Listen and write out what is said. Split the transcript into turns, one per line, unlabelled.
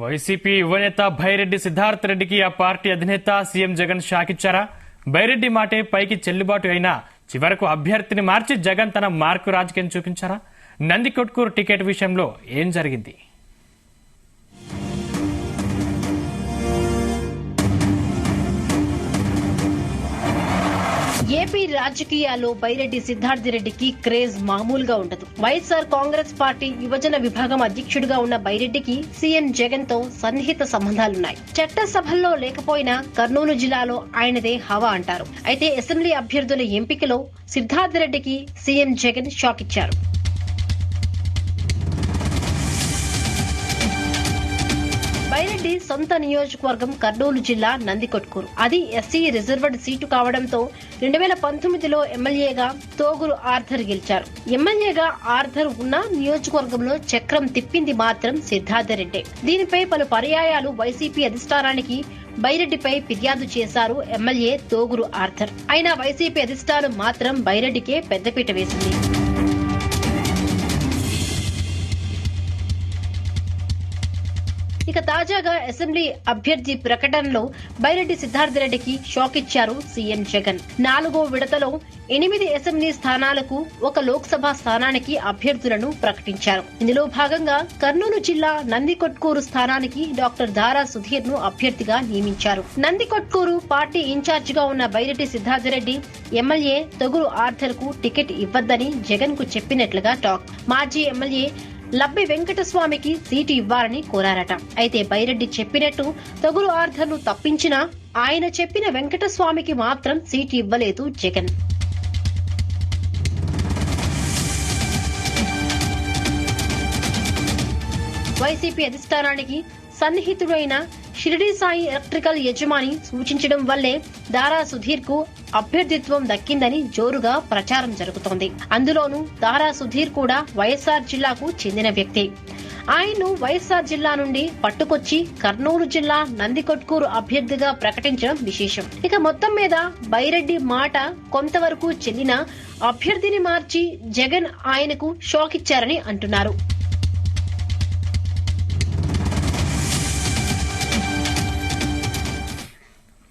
YCP యువనేత బైరెడ్డి సిద్ధార్థ రెడ్డికి ఆ పార్టీ అధినేత సీఎం జగన్ షాక్ ఇచ్చారా? బైరెడ్డి మాటే పైకి చెల్లుబాటు అయినా చివరకు అభ్యర్థిని మార్చి జగన్ తన మార్కు రాజకీయం చూపించారా? నందికొట్కూరు టికెట్ విషయంలో ఏం జరిగింది?
ఏపీ రాజకీయాల్లో బైరెడ్డి సిద్ధార్థ రెడ్డికి క్రేజ్ మామూలుగా ఉండదు. వైఎస్ఆర్ కాంగ్రెస్ పార్టీ యువజన విభాగం అధ్యక్షుడిగా ఉన్న బైరెడ్డికి సీఎం జగన్ తో సన్నిహిత సంబంధాలున్నాయి. చట్టసభల్లో లేకపోయినా కర్నూలు జిల్లాలో ఆయనదే హవా అంటారు. అయితే అసెంబ్లీ అభ్యర్థుల ఎంపికలో సిద్ధార్థ రెడ్డికి సీఎం జగన్ షాక్ ఇచ్చారు. బైరెడ్డి సొంత నియోజకవర్గం కర్నూలు జిల్లా నందికొట్కూరు. అది ఎస్సీ రిజర్వ్డ్ సీటు కావడంతో 2019లో ఎమ్మెల్యేగా తోగురు ఆర్థర్ గెలిచారు. ఎమ్మెల్యేగా ఆర్థర్ ఉన్న నియోజకవర్గంలో చక్రం తిప్పింది మాత్రం సిద్ధార్థ రెడ్డి. దీనిపై పలు పర్యాయాలు వైసీపీ అధిష్టానానికి బైరెడ్డిపై ఫిర్యాదు చేశారు ఎమ్మెల్యే తోగురు ఆర్థర్. అయినా వైసీపీ అధిష్టానం మాత్రం బైరెడ్డికే పెద్దపీట వేసింది. ఇక తాజాగా అసెంబ్లీ అభ్యర్థి ప్రకటనలో బైరెడ్డి సిద్ధార్థ రెడ్డికి షాక్ ఇచ్చారు సీఎం జగన్. 4వ విడతలో 8 అసెంబ్లీ స్థానాలకు 1 లోక్సభ స్థానానికి అభ్యర్థులను ప్రకటించారు. ఇందులో భాగంగా కర్నూలు జిల్లా నందికొట్కూరు స్థానానికి డాక్టర్ దారా సుధీర్ ను అభ్యర్థిగా నియమించారు. నందికొట్కూరు పార్టీ ఇన్ఛార్జ్ గా ఉన్న బైరెడ్డి సిద్ధార్థ రెడ్డి ఎమ్మెల్యే తొగురు ఆర్థర్ కు టికెట్ ఇవ్వద్దని జగన్ కు చెప్పినట్లుగా టాక్. మాజీ ఎమ్మెల్యే లబ్బి వెంకటస్వామికి సీటు ఇవ్వాలని కోరారట. అయితే బైరెడ్డి చెప్పినట్టు తొగురు ఆర్థర్ ను తప్పించినా ఆయన చెప్పిన వెంకటస్వామికి మాత్రం సీటు ఇవ్వలేదు జగన్. వైసీపీ అధిష్టానానికి సన్నిహితుడైన షిరిడి సాయి ఎలక్ట్రికల్ యజమాని సూచించడం వల్లే దారా సుధీర్ కు అభ్యర్థిత్వం దక్కిందని జోరుగా ప్రచారం జరుగుతోంది. అందులోనూ దారా సుధీర్ కూడా వైఎస్ఆర్ జిల్లాకు చెందిన వ్యక్తి. ఆయన్ను వైఎస్ఆర్ జిల్లా నుండి పట్టుకొచ్చి కర్నూలు జిల్లా నందికొట్కూరు అభ్యర్థిగా ప్రకటించడం విశేషం. ఇక మొత్తం మీద బైరెడ్డి మాట కొంతవరకు చెల్లిన అభ్యర్థిని మార్చి జగన్ ఆయనకు షాక్ ఇచ్చారని అంటున్నారు.